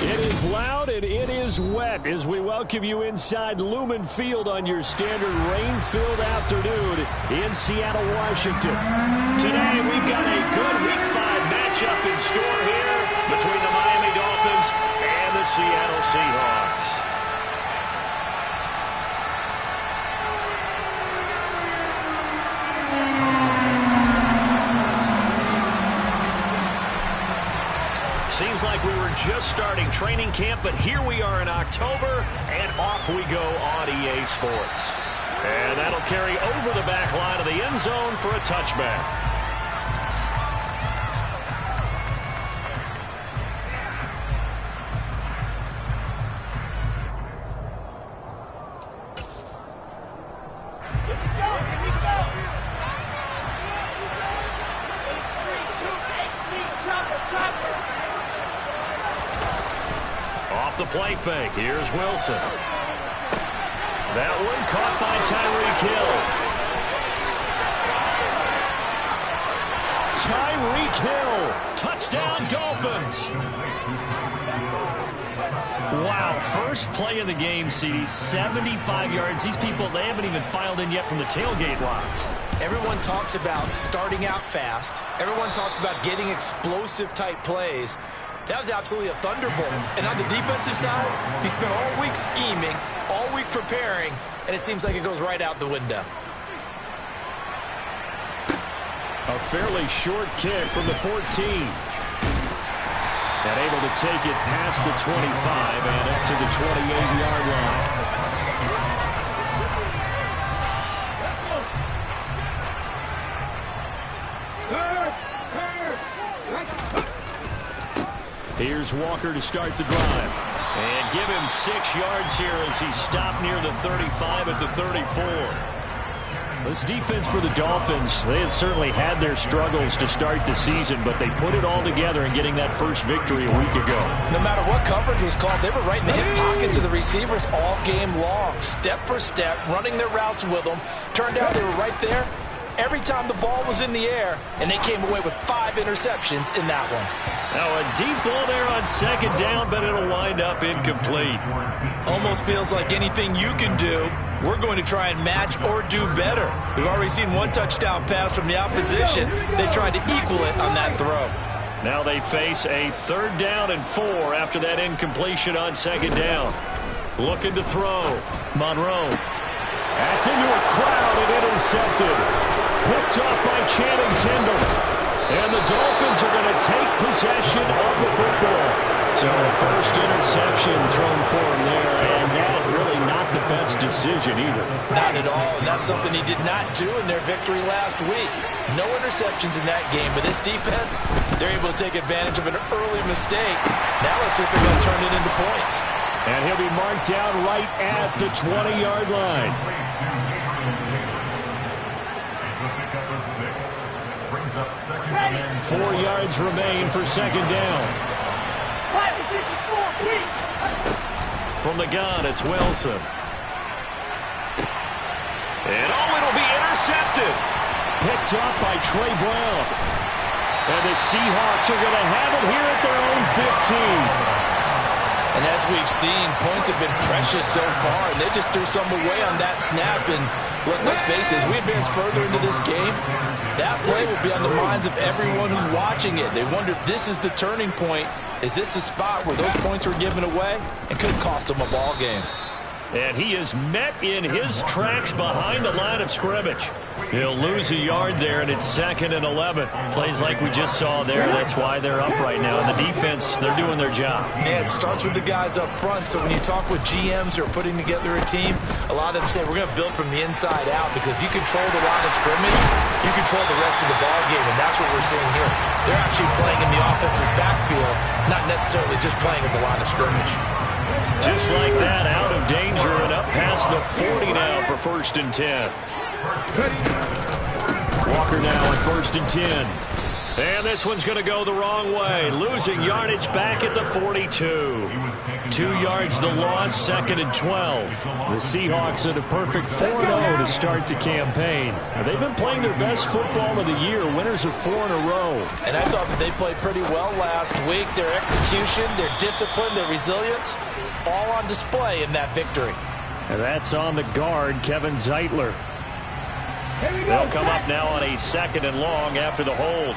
It is loud and it is wet as we welcome you inside Lumen Field on your standard rain-filled afternoon in Seattle, Washington. Today we've got a good Week 5 matchup in store here between the Miami Dolphins and the Seattle Seahawks. Seems like we were just starting training camp, but here we are in October, and off we go on EA Sports. And that'll carry over the back line of the end zone for a touchback. The play fake. Here's Wilson. That one caught by Tyreek Hill. Tyreek Hill. Touchdown, Dolphins. Wow, first play of the game, CD, 75 yards. These people, they haven't even filed in yet from the tailgate lines. Everyone talks about starting out fast. Everyone talks about getting explosive type plays. That was absolutely a thunderbolt. And on the defensive side, he spent all week scheming, all week preparing, and it seems like it goes right out the window. A fairly short kick from the 14. And able to take it past the 25 and up to the 28-yard line. Here's Walker to start the drive. And give him 6 yards here as he stopped near the 35 at the 34. This defense for the Dolphins, they had certainly had their struggles to start the season, but they put it all together in getting that first victory a week ago. No matter what coverage was called, they were right in the hip pockets of the receivers all game long. Step for step, running their routes with them. Turned out they were right there every time the ball was in the air, and they came away with 5 interceptions in that one. Now a deep ball there on second down, but it'll wind up incomplete. Almost feels like anything you can do, we're going to try and match or do better. We've already seen one touchdown pass from the opposition. They tried to equal it on that throw. Now they face a 3rd down and 4 after that incompletion on second down. Looking to throw. Monroe. That's into a crowd and intercepted. Picked off by Channing Tindall. And the Dolphins are going to take possession of the football. So the first interception thrown for him there, and that really not the best decision either. Not at all, and that's something he did not do in their victory last week. No interceptions in that game, but this defense, they're able to take advantage of an early mistake. Now let's see if they're going to turn it into points. And he'll be marked down right at the 20-yard line. 4 yards remain for second down. From the gun, it's Wilson. And it'll be intercepted. Picked up by Trey Brown. And the Seahawks are going to have it here at their own 15. And as we've seen, points have been precious so far, and they just threw some away on that snap. And look, let's face it, as we advance further into this game, that play will be on the minds of everyone who's watching it. They wonder if this is the turning point. Is this the spot where those points were given away and could cost them a ball game? And he is met in his tracks behind the line of scrimmage. He'll lose a yard there, and it's 2nd and 11. Plays like we just saw there. That's why they're up right now. And the defense, they're doing their job. Yeah, it starts with the guys up front. So when you talk with GMs who are putting together a team, a lot of them say, we're going to build from the inside out, because if you control the line of scrimmage, you control the rest of the ball game, and that's what we're seeing here. They're actually playing in the offense's backfield, not necessarily just playing at the line of scrimmage. Just like that, out of danger and up past the 40 now for 1st and 10. Walker now at 1st and 10. And this one's going to go the wrong way. Losing yardage back at the 42. 2 yards the loss, 2nd and 12. The Seahawks are the perfect 4-0 to start the campaign. They've been playing their best football of the year. Winners of 4 in a row. And I thought that they played pretty well last week. Their execution, their discipline, their resilience, all on display in that victory. And that's on the guard, Kevin Zeitler. They'll come up now on a 2nd and long after the hold.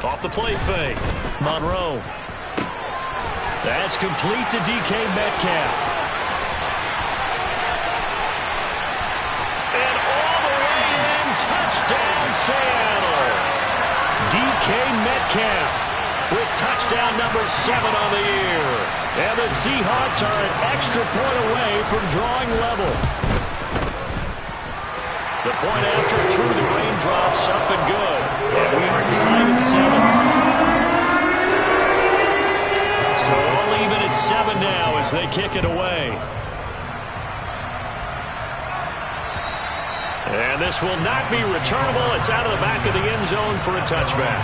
Off the play fake. Monroe. That's complete to DK Metcalf. And all the way in. Touchdown, Seattle. DK Metcalf with touchdown number 7 on the year. And the Seahawks are an extra point away from drawing level. The point after through the raindrops, up and good. And we are tied at 7. So all even at 7 now as they kick it away. And this will not be returnable. It's out of the back of the end zone for a touchback.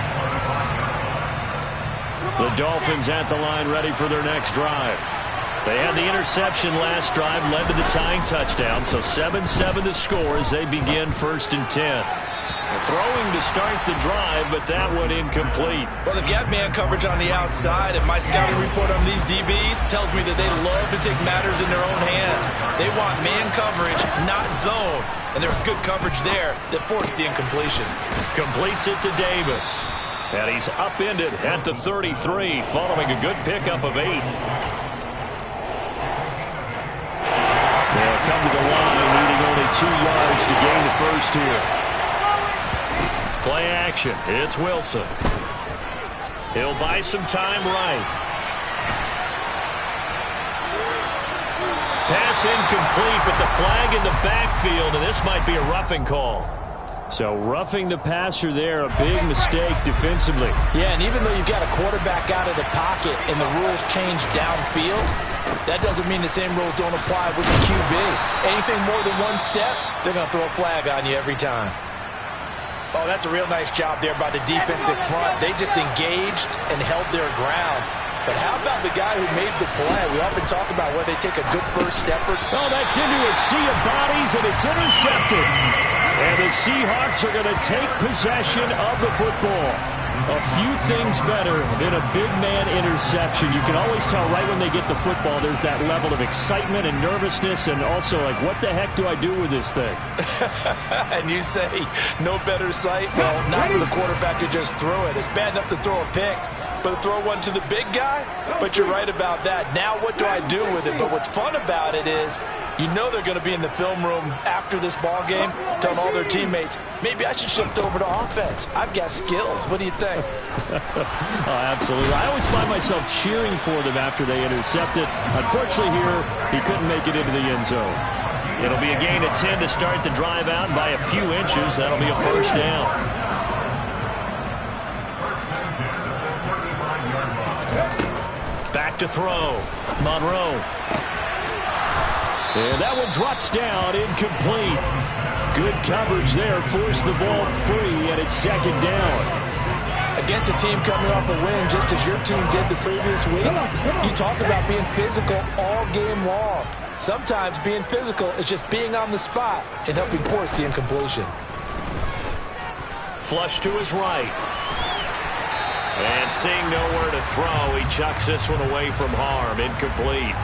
The Dolphins at the line ready for their next drive. They had the interception last drive, led to the tying touchdown, so 7-7 to score as they begin 1st and 10. Throwing to start the drive, but that one incomplete. Well, they've got man coverage on the outside, and my scouting report on these DBs tells me that they love to take matters in their own hands. They want man coverage, not zone, and there was good coverage there that forced the incompletion. Completes it to Davis, and he's upended at the 33, following a good pickup of 8. They'll come to the line, needing only 2 yards to gain the first here. Play action. It's Wilson. He'll buy some time right. Pass incomplete, but the flag in the backfield, and this might be a roughing call. So roughing the passer there, a big mistake defensively. Yeah, and even though you've got a quarterback out of the pocket and the rules change downfield, that doesn't mean the same rules don't apply with the QB. Anything more than one step, they're going to throw a flag on you every time. Oh, that's a real nice job there by the defensive front. They just engaged and held their ground. But how about the guy who made the play? We often talk about whether they take a good first stepper. Oh, that's into a sea of bodies, and it's intercepted. And the Seahawks are going to take possession of the football. A few things better than a big man interception. You can always tell right when they get the football, there's that level of excitement and nervousness, and also like, what the heck do I do with this thing? And you say, no better sight? Well, not for the quarterback who just threw it. It's bad enough to throw a pick, but to throw one to the big guy? But you're right about that. Now what do I do with it? But what's fun about it is, you know they're going to be in the film room after this ball game, telling all their teammates, maybe I should shift over to offense. I've got skills. What do you think? Oh, absolutely. I always find myself cheering for them after they intercept it. Unfortunately here, he couldn't make it into the end zone. It'll be a gain of 10 to start the drive out, and by a few inches, that'll be a first down. Back to throw. Monroe. And that one drops down, incomplete. Good coverage there, forced the ball free, and it's 2nd down. Against a team coming off a win, just as your team did the previous week, you talk about being physical all game long. Sometimes being physical is just being on the spot and helping force the incompletion. Flush to his right. And seeing nowhere to throw, he chucks this one away from harm, incomplete.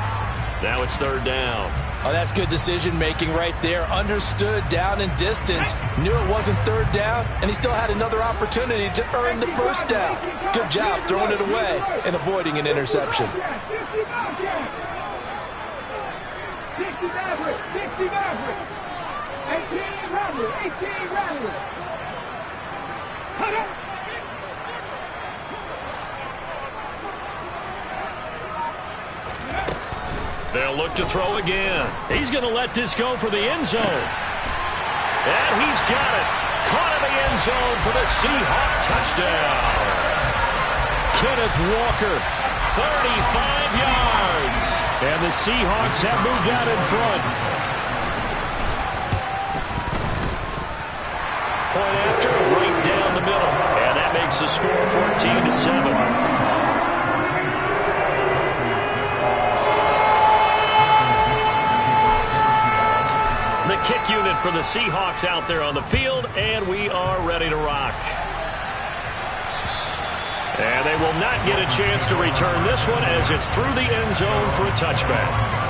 Now it's 3rd down. Oh, that's good decision-making right there. Understood down and distance. Knew it wasn't 3rd down, and he still had another opportunity to earn the first down. Good job throwing it away and avoiding an interception. They'll look to throw again. He's going to let this go for the end zone. And he's got it. Caught in the end zone for the Seahawk touchdown. Kenneth Walker, 35 yards. And the Seahawks have moved out in front. Point after, the score 14-7. The kick unit for the Seahawks out there on the field, and we are ready to rock. And they will not get a chance to return this one as it's through the end zone for a touchback.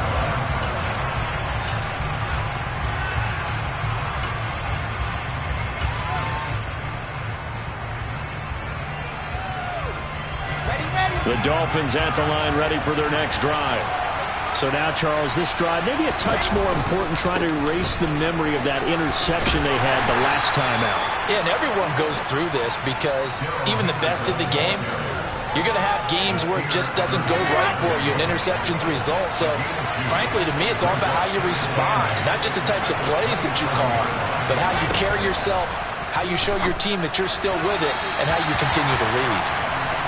The Dolphins at the line ready for their next drive. So now, Charles, this drive maybe a touch more important, trying to erase the memory of that interception they had the last time out. Yeah, and everyone goes through this because even the best in the game, you're going to have games where it just doesn't go right for you, and interceptions result. So, frankly, to me, it's all about how you respond, not just the types of plays that you call, but how you carry yourself, how you show your team that you're still with it, and how you continue to lead.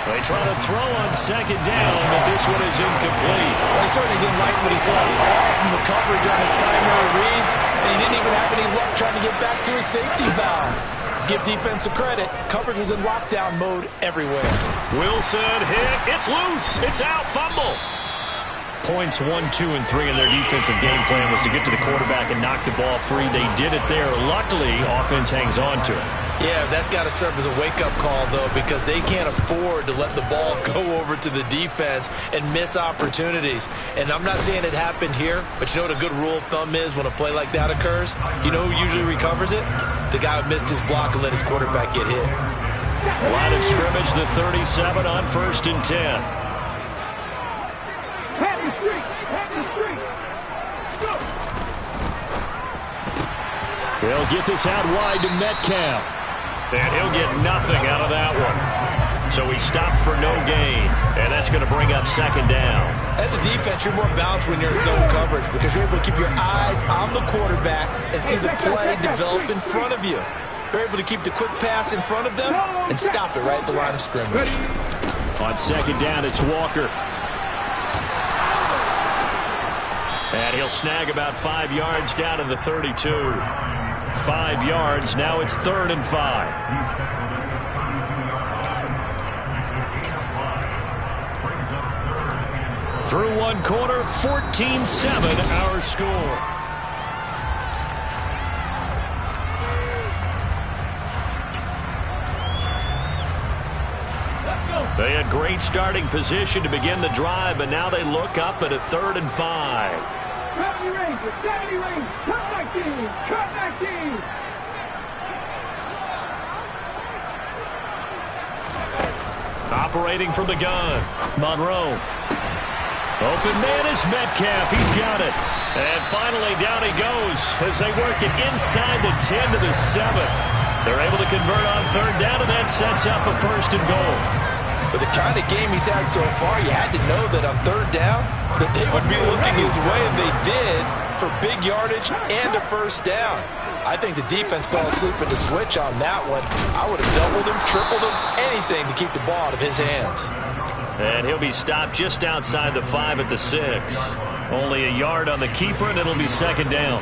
They try to throw on second down, but this one is incomplete. Well, he certainly didn't like what he saw from the coverage on his primary reads, and he didn't even have any luck trying to get back to his safety valve. Give defensive credit. Coverage was in lockdown mode everywhere. Wilson hit. It's loose. It's out. Fumble. Points 1, 2, and 3 in their defensive game plan was to get to the quarterback and knock the ball free. They did it there. Luckily, offense hangs on to it. Yeah, that's got to serve as a wake-up call, though, because they can't afford to let the ball go over to the defense and miss opportunities. And I'm not saying it happened here, but you know what a good rule of thumb is when a play like that occurs? You know who usually recovers it? The guy who missed his block and let his quarterback get hit. Line of scrimmage, the 37 on 1st and 10. They'll get this out wide to Metcalf. And he'll get nothing out of that one. So he stopped for no gain. And that's going to bring up second down. As a defense, you're more balanced when you're in zone coverage because you're able to keep your eyes on the quarterback and see the play develop in front of you. You're able to keep the quick pass in front of them and stop it right at the line of scrimmage. On second down, it's Walker. And he'll snag about 5 yards down to the 32. 5 yards. Now it's 3rd and 5. Through one quarter, 14-7 our score. They had great starting position to begin the drive, but now they look up at a 3rd and 5. Operating from the gun, Monroe. Open man is Metcalf. He's got it. And finally down he goes as they work it inside the 10 to the 7. They're able to convert on 3rd down, and that sets up a 1st and goal. With the kind of game he's had so far, you had to know that on 3rd down that they would be looking his way, and they did for big yardage and a 1st down. I think the defense fell asleep at the switch on that one. I would have doubled him, tripled him, anything to keep the ball out of his hands. And he'll be stopped just outside the 5 at the 6. Only a yard on the keeper, and it'll be 2nd down.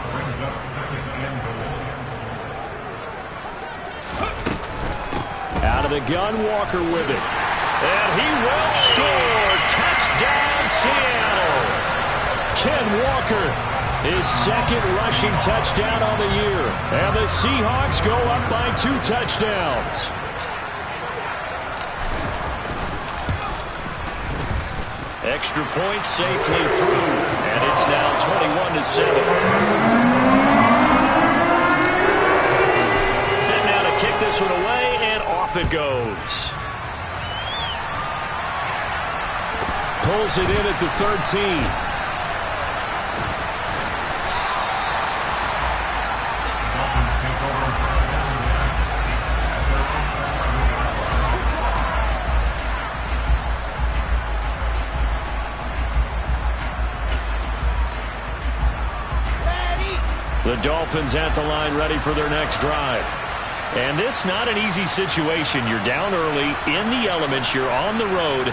Out of the gun, Walker with it. And he will score. Touchdown, Seattle. Ken Walker, his 2nd rushing touchdown on the year. And the Seahawks go up by 2 touchdowns. Extra point safely through. And it's now 21-7. Set now to kick this one away, and off it goes. Pulls it in at the 13. The Dolphins at the line ready for their next drive. And this not an easy situation. You're down early, in the elements, you're on the road.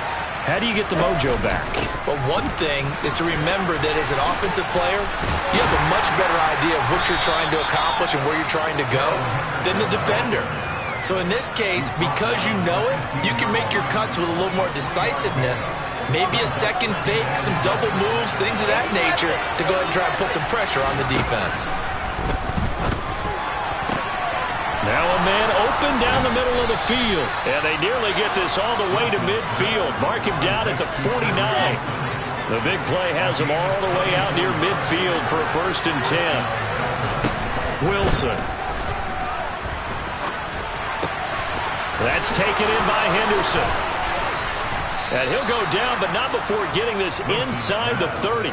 How do you get the mojo back? Well, one thing is to remember that as an offensive player, you have a much better idea of what you're trying to accomplish and where you're trying to go than the defender. So in this case, because you know it, you can make your cuts with a little more decisiveness. Maybe a second fake, some double moves, things of that nature to go ahead and try and put some pressure on the defense. Now a man open down the middle of the field. And they nearly get this all the way to midfield. Mark him down at the 49. The big play has him all the way out near midfield for a 1st and 10. Wilson. That's taken in by Henderson. And he'll go down, but not before getting this inside the 30.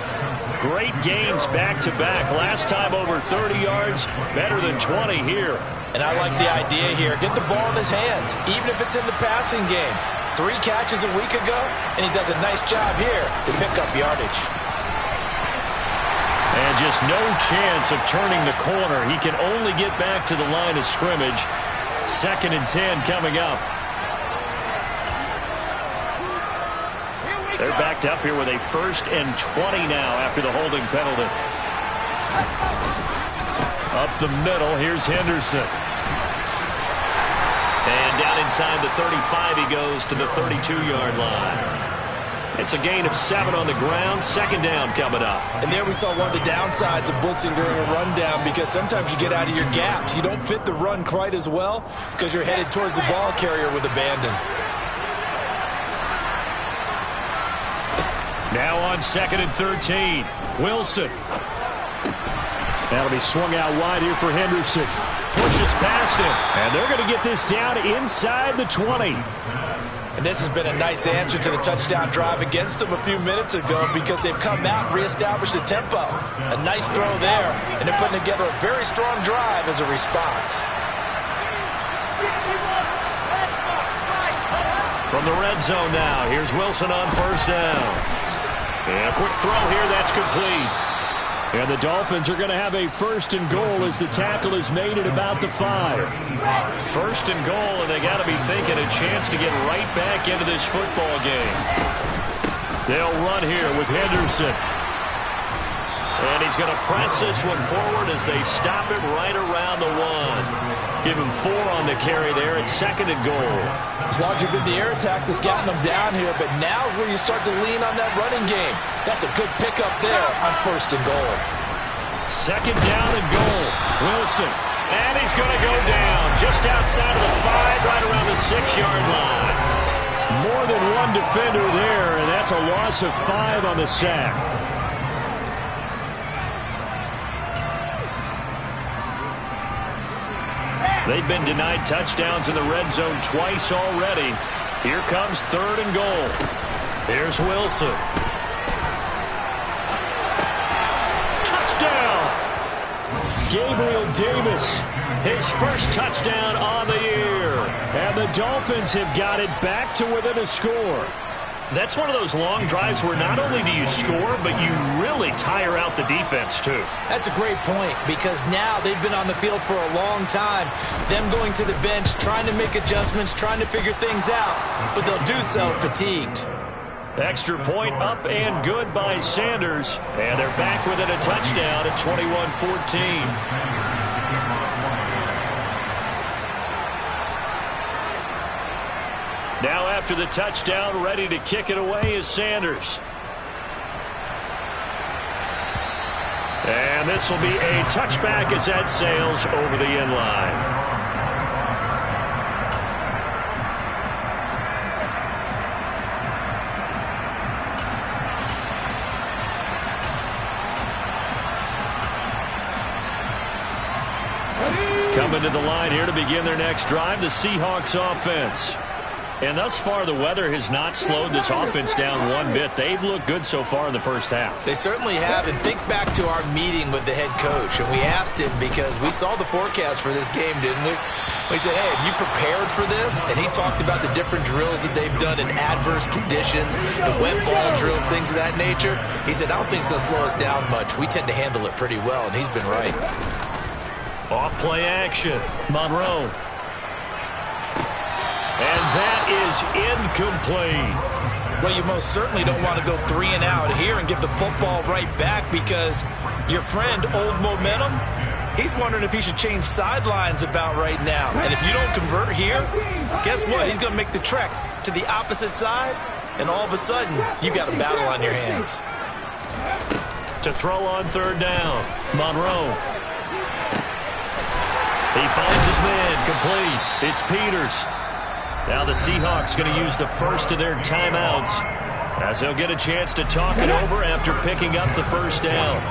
Great gains back-to-back. Last time over 30 yards, better than 20 here. And I like the idea here. Get the ball in his hands, even if it's in the passing game. 3 catches a week ago, and he does a nice job here to pick up yardage. And just no chance of turning the corner. He can only get back to the line of scrimmage. 2nd and 10 coming up. They're backed up here with a 1st and 20 now after the holding penalty. Up the middle, here's Henderson. And down inside the 35 he goes to the 32-yard line. It's a gain of 7 on the ground. 2nd down coming up. And there we saw one of the downsides of blitzing during a rundown, because sometimes you get out of your gaps. You don't fit the run quite as well because you're headed towards the ball carrier with abandon. Now on 2nd and 13. Wilson. That'll be swung out wide here for Henderson. Pushes past him. And they're going to get this down inside the 20. And this has been a nice answer to the touchdown drive against them a few minutes ago, because they've come out and reestablished the tempo. A nice throw there, and they're putting together a very strong drive as a response. From the red zone now, here's Wilson on 1st down. And a quick throw here, that's complete. And the Dolphins are going to have a 1st and goal as the tackle is made at about the 5. 1st and goal, and they got to be thinking a chance to get right back into this football game. They'll run here with Henderson. And he's going to press this one forward as they stop it right around the 1. Give him 4 on the carry there at 2nd and goal. As long as you've been the air attack that's gotten them down here, but now is where you start to lean on that running game. That's a good pickup there on 1st and goal. 2nd down and goal. Wilson. And he's going to go down just outside of the 5, right around the 6-yard line. More than one defender there, and that's a loss of 5 on the sack. They've been denied touchdowns in the red zone twice already. Here comes 3rd and goal. Here's Wilson. Touchdown! Gabriel Davis, his first touchdown on the year. And the Dolphins have got it back to within a score. That's one of those long drives where not only do you score, but you really tire out the defense, too. That's a great point, because now they've been on the field for a long time. Them going to the bench, trying to make adjustments, trying to figure things out, but they'll do so fatigued. Extra point up and good by Sanders. And they're back within a touchdown at 21-14. Now after the touchdown, ready to kick it away is Sanders. And this will be a touchback as that sails over the end line. Coming to the line here to begin their next drive, the Seahawks offense. And thus far, the weather has not slowed this offense down one bit. They've looked good so far in the first half. They certainly have. And think back to our meeting with the head coach. And we asked him, because we saw the forecast for this game, didn't we? We said, hey, have you prepared for this? And he talked about the different drills that they've done in adverse conditions, the wet ball drills, things of that nature. He said, I don't think it's going to slow us down much. We tend to handle it pretty well, and he's been right. Off play action. Monroe. And that is incomplete. Well, you most certainly don't want to go 3 and out here and give the football right back, because your friend, Old Momentum, He's wondering if he should change sidelines about right now. And if you don't convert here, guess what? He's going to make the trek to the opposite side, and all of a sudden, you've got a battle on your hands. To throw on third down, Monroe. He finds his man, complete. It's Peters. Now the Seahawks going to use the first of their timeouts as they'll get a chance to talk it over after picking up the first down.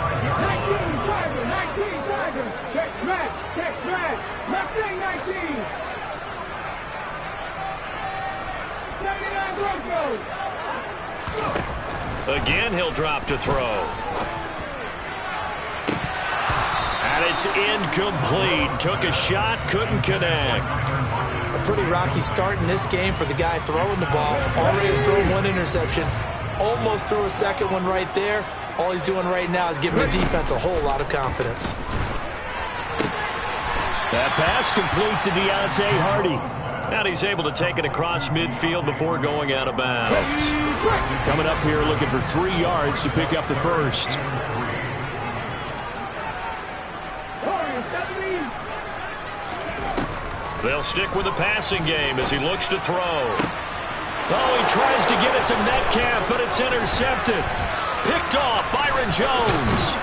Again, he'll drop to throw. And it's incomplete. Took a shot, couldn't connect. A pretty rocky start in this game for the guy throwing the ball. Already has thrown one interception. Almost threw a second one right there. All he's doing right now is giving the defense a whole lot of confidence. That pass complete to Deontay Hardy. And he's able to take it across midfield before going out of bounds. Coming up here looking for 3 yards to pick up the first. They'll stick with the passing game as he looks to throw. Oh, he tries to get it to Metcalf, but it's intercepted. Picked off Byron Jones.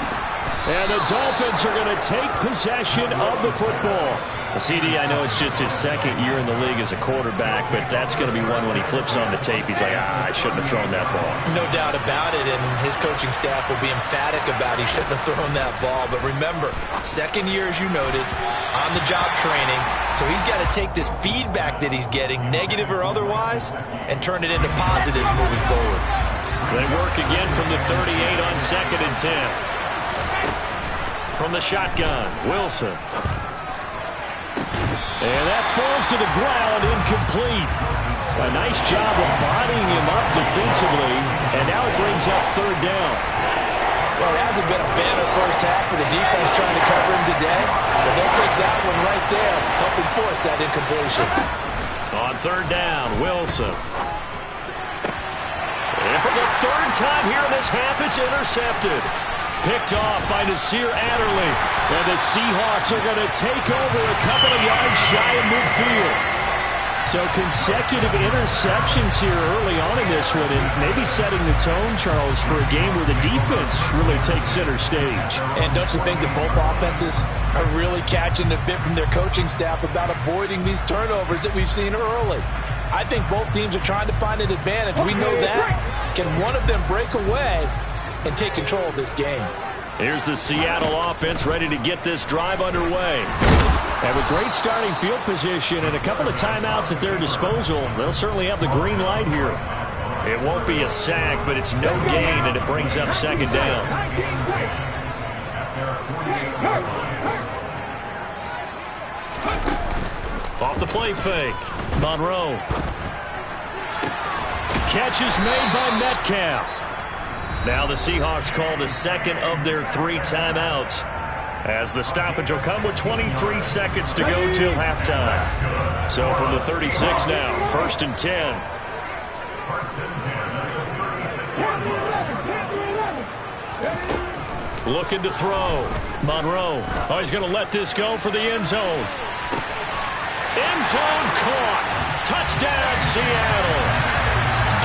And the Dolphins are going to take possession of the football. CD, I know it's just his second year in the league as a quarterback, but that's going to be one when he flips on the tape. He's like, I shouldn't have thrown that ball. No doubt about it, and his coaching staff will be emphatic about he shouldn't have thrown that ball. But remember, second year, as you noted, on-the-job training, so he's got to take this feedback that he's getting, negative or otherwise, and turn it into positives moving forward. They work again from the 38 on 2nd and 10. From the shotgun, Wilson. And that falls to the ground, incomplete. A nice job of bodying him up defensively, and now it brings up third down. Well, it hasn't been a banner first half for the defense trying to cover him today, but they'll take that one right there, helping force that incompletion. On third down, Wilson. And for the third time here in this half, it's intercepted. Picked off by Nasir Adderley. And the Seahawks are going to take over a couple of yards shy of midfield. So consecutive interceptions here early on in this one, and maybe setting the tone, Charles, for a game where the defense really takes center stage. And don't you think that both offenses are really catching a bit from their coaching staff about avoiding these turnovers that we've seen early? I think both teams are trying to find an advantage. We know that. Can one of them break away and take control of this game? Here's the Seattle offense ready to get this drive underway. Have a great starting field position and a couple of timeouts at their disposal. They'll certainly have the green light here. It won't be a sack, but it's no gain, and it brings up second down. Off the play fake. Monroe. Catch is made by Metcalf. Now the Seahawks call the second of their 3 timeouts, as the stoppage will come with 23 seconds to go till halftime. So from the 36 now, 1st and 10. Looking to throw. Monroe. Oh, he's going to let this go for the end zone. End zone caught. Touchdown, Seattle.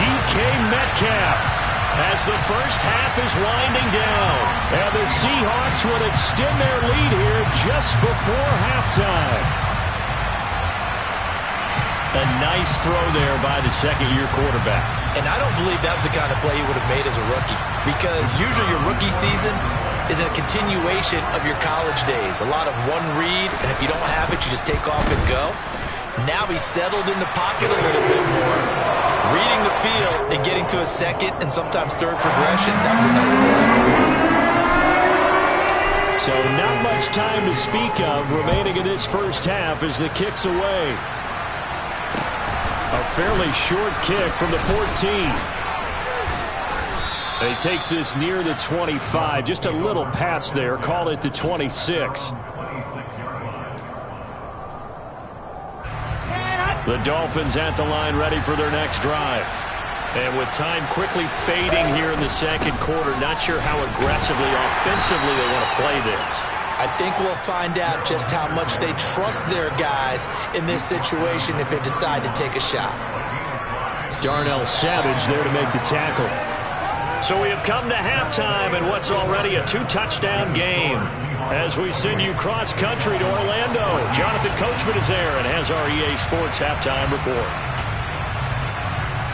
DK Metcalf. As the first half is winding down. And the Seahawks will extend their lead here just before halftime. A nice throw there by the second-year quarterback. And I don't believe that was the kind of play he would have made as a rookie. Because usually your rookie season is a continuation of your college days. A lot of one read, and if you don't have it, you just take off and go. Now he's settled in the pocket a little bit more, reading the field and getting to a second and sometimes third progression. That was a nice play. So not much time to speak of remaining in this first half as the kick's away. A fairly short kick from the 14. And he takes this near the 25. Just a little pass there. Call it the 26. The Dolphins at the line ready for their next drive. And with time quickly fading here in the second quarter, not sure how aggressively, offensively they want to play this. I think we'll find out just how much they trust their guys in this situation if they decide to take a shot. Darnell Savage there to make the tackle. So we have come to halftime in what's already a 2-touchdown game. As we send you cross-country to Orlando, Jonathan Coachman is there and has our EA Sports halftime report.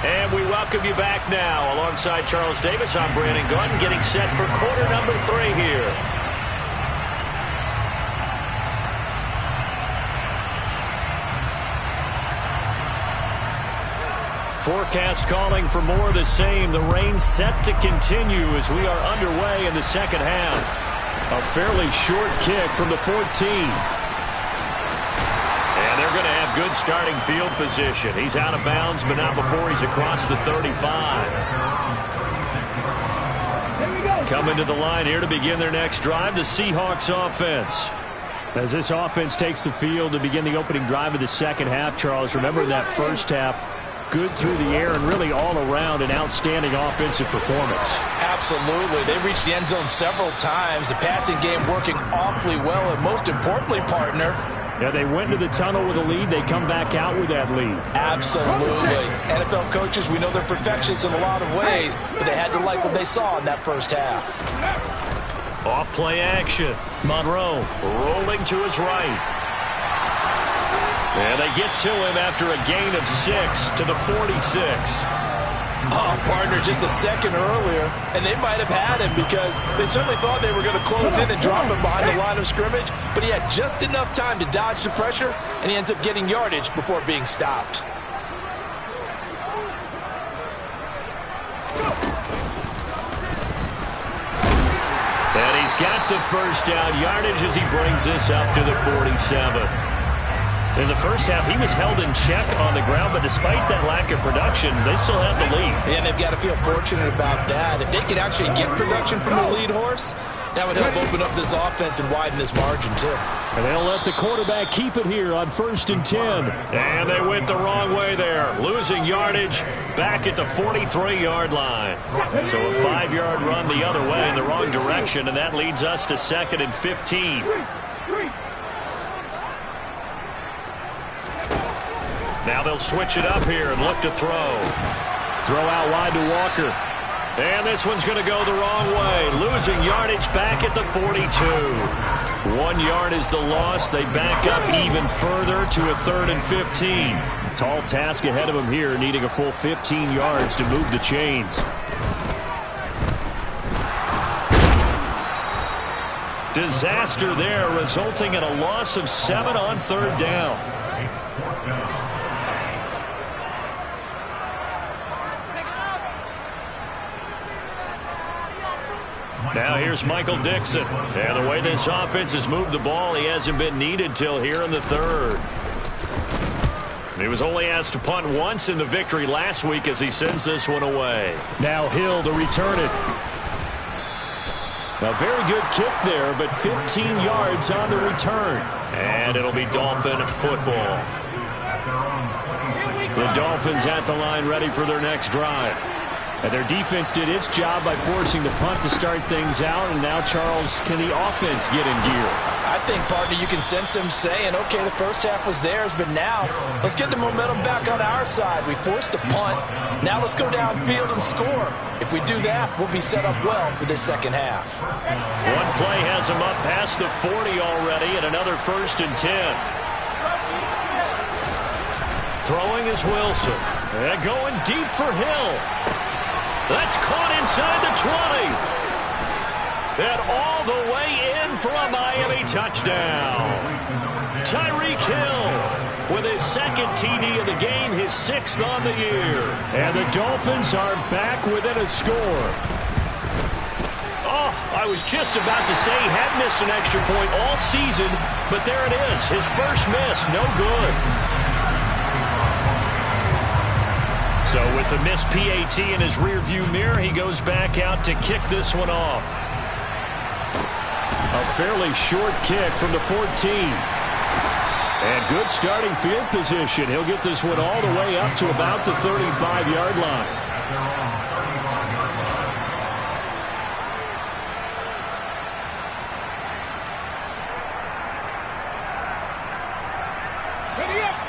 And we welcome you back now. Alongside Charles Davis, I'm Brandon Gunn, getting set for quarter number 3 here. Forecast calling for more of the same. The rain set to continue as we are underway in the second half. A fairly short kick from the 14. And they're going to have good starting field position. He's out of bounds, but not before he's across the 35. Coming to the line here to begin their next drive, the Seahawks offense. As this offense takes the field to begin the opening drive of the second half, Charles, remember in that first half, good through the air and really all around an outstanding offensive performance. Absolutely. They reached the end zone several times. The passing game working awfully well, and most importantly, partner, yeah, they went to the tunnel with a lead. They come back out with that lead. Absolutely. NFL coaches, we know they're perfectionists in a lot of ways, but they had to like what they saw in that first half. Off play action. Monroe rolling to his right. And they get to him after a gain of 6 to the 46. Oh, partner, just a second earlier, and they might have had him because they certainly thought they were going to close in and drop him behind the line of scrimmage, but he had just enough time to dodge the pressure, and he ends up getting yardage before being stopped. And he's got the first down yardage as he brings this up to the 47. In the first half, he was held in check on the ground, but despite that lack of production, they still have the lead. And they've got to feel fortunate about that. If they could actually get production from their lead horse, that would help open up this offense and widen this margin, too. And they'll let the quarterback keep it here on 1st and 10. And they went the wrong way there, losing yardage back at the 43-yard line. So a 5-yard run the other way in the wrong direction, and that leads us to 2nd and 15. Now they'll switch it up here and look to throw. Throw out wide to Walker. And this one's going to go the wrong way. Losing yardage back at the 42. 1 yard is the loss. They back up even further to a 3rd and 15. Tall task ahead of them here, needing a full 15 yards to move the chains. Disaster there, resulting in a loss of 7 on 3rd down. Now here's Michael Dixon. And the way this offense has moved the ball, he hasn't been needed till here in the 3rd. He was only asked to punt once in the victory last week as he sends this one away. Now Hill to return it. A very good kick there, but 15 yards on the return. And it'll be Dolphin football. The Dolphins at the line ready for their next drive. And their defense did its job by forcing the punt to start things out. And now, Charles, can the offense get in gear? I think, partner, you can sense them saying, okay, the first half was theirs, but now let's get the momentum back on our side. We forced a punt. Now let's go downfield and score. If we do that, we'll be set up well for this second half. One play has him up past the 40 already, and another 1st and 10. Throwing is Wilson. And going deep for Hill. That's caught inside the 20. And all the way in for a Miami touchdown. Tyreek Hill with his 2nd TD of the game, his 6th on the year. And the Dolphins are back within a score. Oh, I was just about to say he had missed an extra point all season, but there it is, his first miss, no good. So with the missed PAT in his rearview mirror, he goes back out to kick this one off. A fairly short kick from the 14. And good starting field position. He'll get this one all the way up to about the 35-yard line.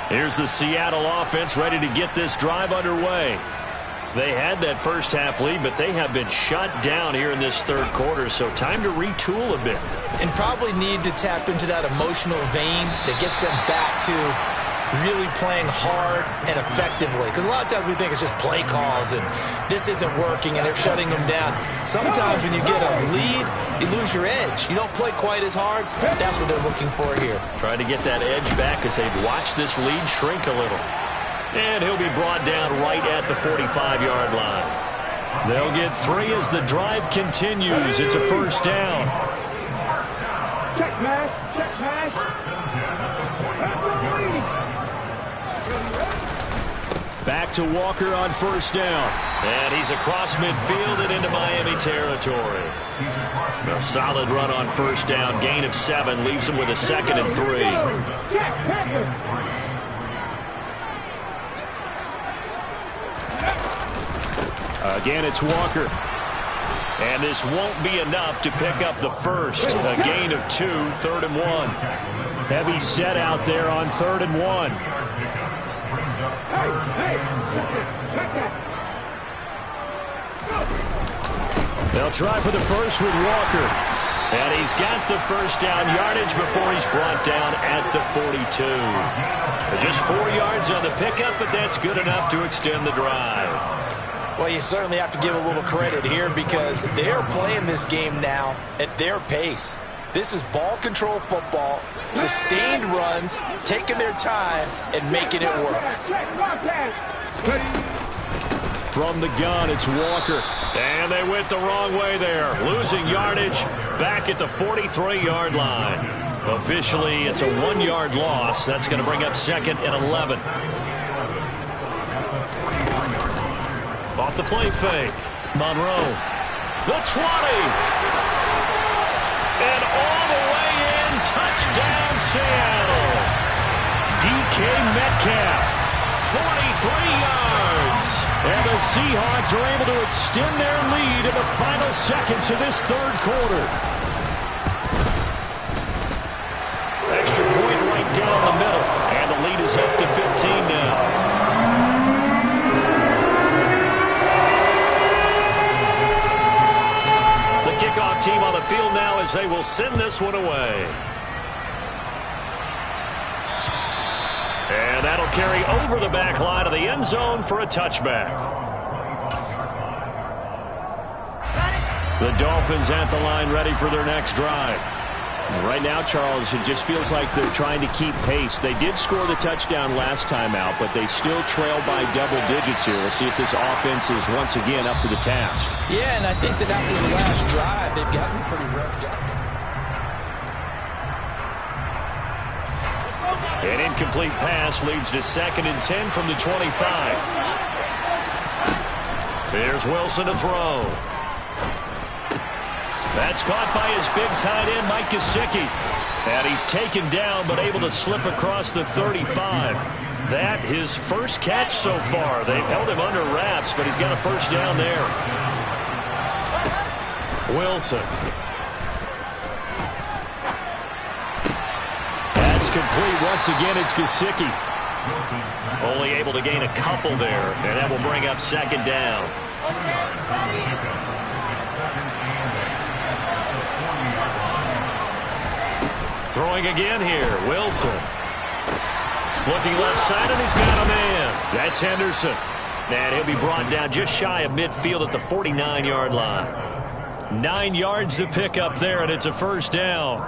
Here's the Seattle offense ready to get this drive underway. They had that first half lead, but they have been shut down here in this third quarter, so time to retool a bit. And probably need to tap into that emotional vein that gets them back to really playing hard and effectively. Because a lot of times we think it's just play calls and this isn't working and they're shutting them down. Sometimes when you get a lead, you lose your edge. You don't play quite as hard. That's what they're looking for here. Trying to get that edge back as they've watched this lead shrink a little. And he'll be brought down right at the 45-yard line. They'll get 3 as the drive continues. It's a first down. Check pass. Check pass. Back to Walker on first down. And he's across midfield and into Miami territory. A solid run on first down. Gain of 7 leaves him with a 2nd and 3. Again, it's Walker. And this won't be enough to pick up the first. A gain of 2, 3rd and 1. Heavy set out there on 3rd and 1. They'll try for the first with Walker. And he's got the first down yardage before he's brought down at the 42. Just 4 yards on the pickup, but that's good enough to extend the drive. Well, you certainly have to give a little credit here because they're playing this game now at their pace. This is ball control football, sustained runs, taking their time, and making it work. From the gun, it's Walker. And they went the wrong way there. Losing yardage back at the 43-yard line. Officially, it's a 1-yard loss. That's going to bring up 2nd and 11. Off the play fake. Monroe. The 20. And all the way in. Touchdown, Seattle. DK Metcalf. 43 yards. And the Seahawks are able to extend their lead in the final seconds of this third quarter. Extra point right down the middle. And the lead is up to 15 now. Kickoff team on the field now as they will send this one away. And that'll carry over the back line of the end zone for a touchback. The Dolphins at the line ready for their next drive. Right now, Charles, it just feels like they're trying to keep pace. They did score the touchdown last time out, but they still trail by double digits here. We'll see if this offense is once again up to the task. Yeah, and I think that after the last drive, they've gotten pretty revved up. An incomplete pass leads to 2nd and 10 from the 25. There's Wilson to throw. That's caught by his big tight end, Mike Gesicki. And he's taken down, but able to slip across the 35. That his first catch so far. They've held him under wraps, but he's got a first down there. Wilson. That's complete. Once again, it's Gesicki. Only able to gain a couple there, and that will bring up 2nd down. Throwing again here, Wilson. Looking left side, and he's got a man. That's Henderson. And he'll be brought down just shy of midfield at the 49-yard line. 9 yards to pick up there, and it's a first down.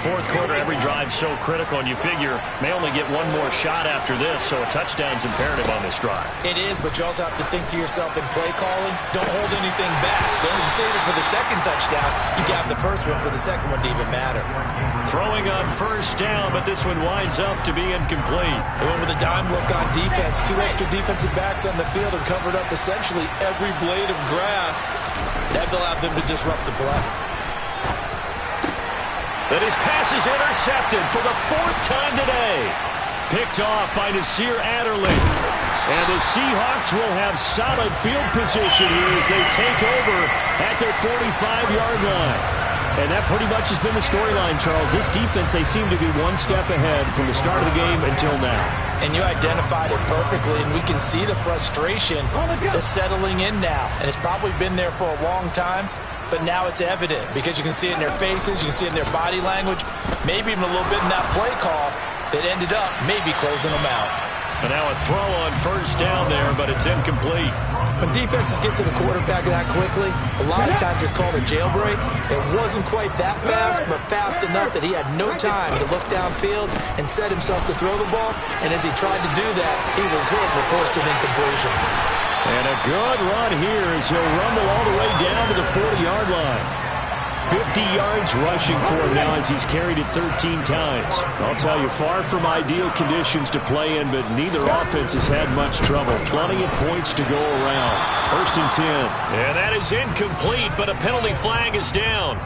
Fourth quarter, every drive so critical, and you figure may only get one more shot after this, so a touchdown's imperative on this drive. It is, but you also have to think to yourself in play calling, don't hold anything back. Don't even save it for the second touchdown. You got the first one for the second one to even matter. Throwing on first down, but this one winds up to be incomplete. They went with a dime look on defense. 2 extra defensive backs on the field and covered up essentially every blade of grass. That allowed them to disrupt the play. But his pass is intercepted for the 4th time today. Picked off by Nasir Adderley. And the Seahawks will have solid field position here as they take over at their 45-yard line. And that pretty much has been the storyline, Charles. This defense, they seem to be one step ahead from the start of the game until now. And you identified it perfectly, and we can see the frustration that's settling in now. And it's probably been there for a long time, but now it's evident because you can see it in their faces, you can see it in their body language, maybe even a little bit in that play call that ended up maybe closing them out. And now a throw on first down there, but it's incomplete. When defenses get to the quarterback that quickly, a lot of times it's called a jailbreak. It wasn't quite that fast, but fast enough that he had no time to look downfield and set himself to throw the ball. And as he tried to do that, he was hit and forced an incompletion. And a good run here as he'll rumble all the way down to the 40-yard line. 50 yards rushing for him now as he's carried it 13 times. I'll tell you, far from ideal conditions to play in, but neither offense has had much trouble. Plenty of points to go around. 1st and 10. And that is incomplete, but a penalty flag is down.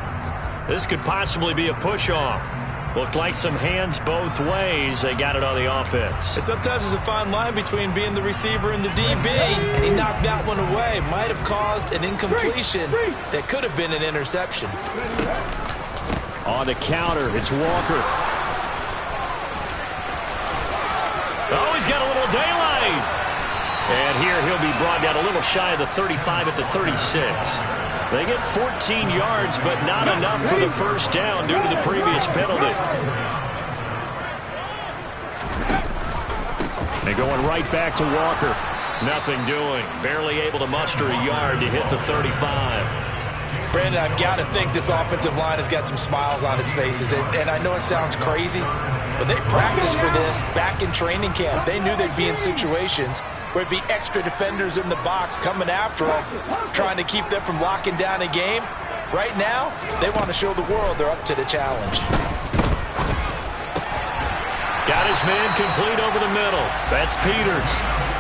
This could possibly be a push-off. Looked like some hands both ways. They got it on the offense. And sometimes there's a fine line between being the receiver and the DB, and he knocked that one away. Might have caused an incompletion that could have been an interception. On the counter, it's Walker. Oh, he's got a little daylight. And here he'll be brought down a little shy of the 35 at the 36. They get 14 yards, but not enough for the first down due to the previous penalty. They're going right back to Walker. Nothing doing. Barely able to muster a yard to hit the 35. Brandon, I've got to think this offensive line has got some smiles on its faces. And I know it sounds crazy, but they practiced for this back in training camp. They knew they'd be in situations where it'd be extra defenders in the box coming after them, trying to keep them from locking down a game. Right now, they want to show the world they're up to the challenge. Got his man complete over the middle. That's Peters.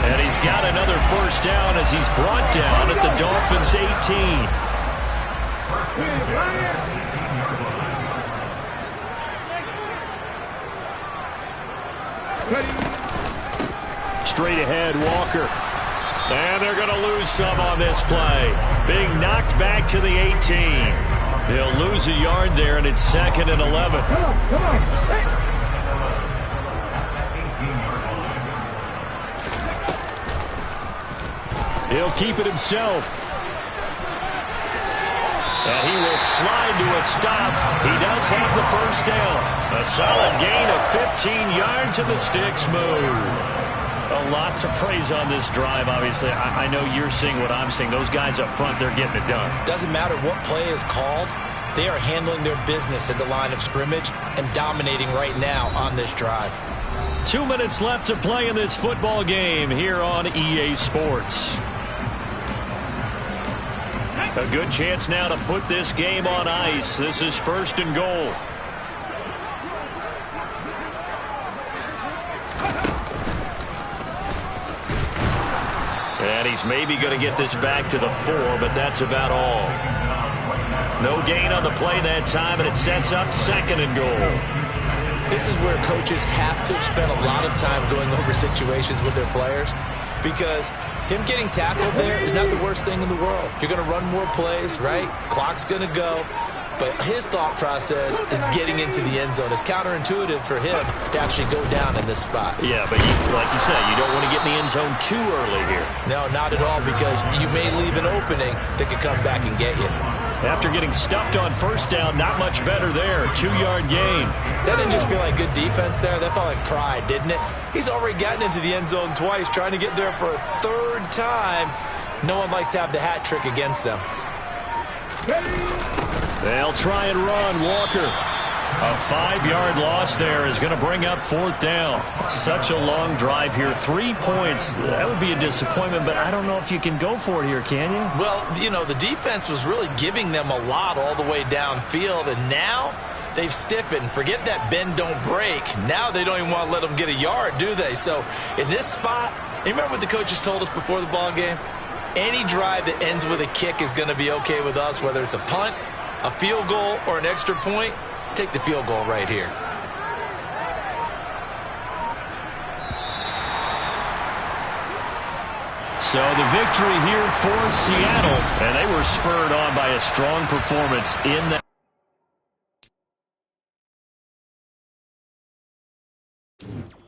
And he's got another first down as he's brought down at the Dolphins' 18. Straight ahead, Walker. And they're going to lose some on this play. Being knocked back to the 18. They'll lose a yard there, and it's 2nd and 11. Come on. He'll keep it himself. And he will slide to a stop. He does have the first down. A solid gain of 15 yards, and the sticks move. A lot to praise on this drive, obviously. I know you're seeing what I'm seeing. Those guys up front, they're getting it done. Doesn't matter what play is called. They are handling their business at the line of scrimmage and dominating right now on this drive. 2 minutes left to play in this football game here on EA Sports. A good chance now to put this game on ice. This is 1st and goal. And he's maybe going to get this back to the 4, but that's about all. No gain on the play that time, and it sets up 2nd and goal. This is where coaches have to spend a lot of time going over situations with their players, because him getting tackled there is not the worst thing in the world. You're going to run more plays, right? Clock's going to go. But his thought process is getting into the end zone. It's counterintuitive for him to actually go down in this spot. Yeah, but like you said, you don't want to get in the end zone too early here. No, not at all, because you may leave an opening that could come back and get you. After getting stuffed on first down, not much better there. 2-yard gain. That didn't just feel like good defense there. That felt like pride, didn't it? He's already gotten into the end zone twice, trying to get there for a 3rd time. No one likes to have the hat trick against them. They'll try and run, Walker. A 5-yard loss there is going to bring up 4th down. Such a long drive here. 3 points. That would be a disappointment, but I don't know if you can go for it here, can you? Well, you know, the defense was really giving them a lot all the way downfield, and now they've stiffened. Forget that bend, don't break. Now they don't even want to let them get a yard, do they? So in this spot, you remember what the coaches told us before the ball game? Any drive that ends with a kick is going to be okay with us, whether it's a punt, a field goal, or an extra point. Take the field goal right here. So the victory here for Seattle, and they were spurred on by a strong performance in that. it.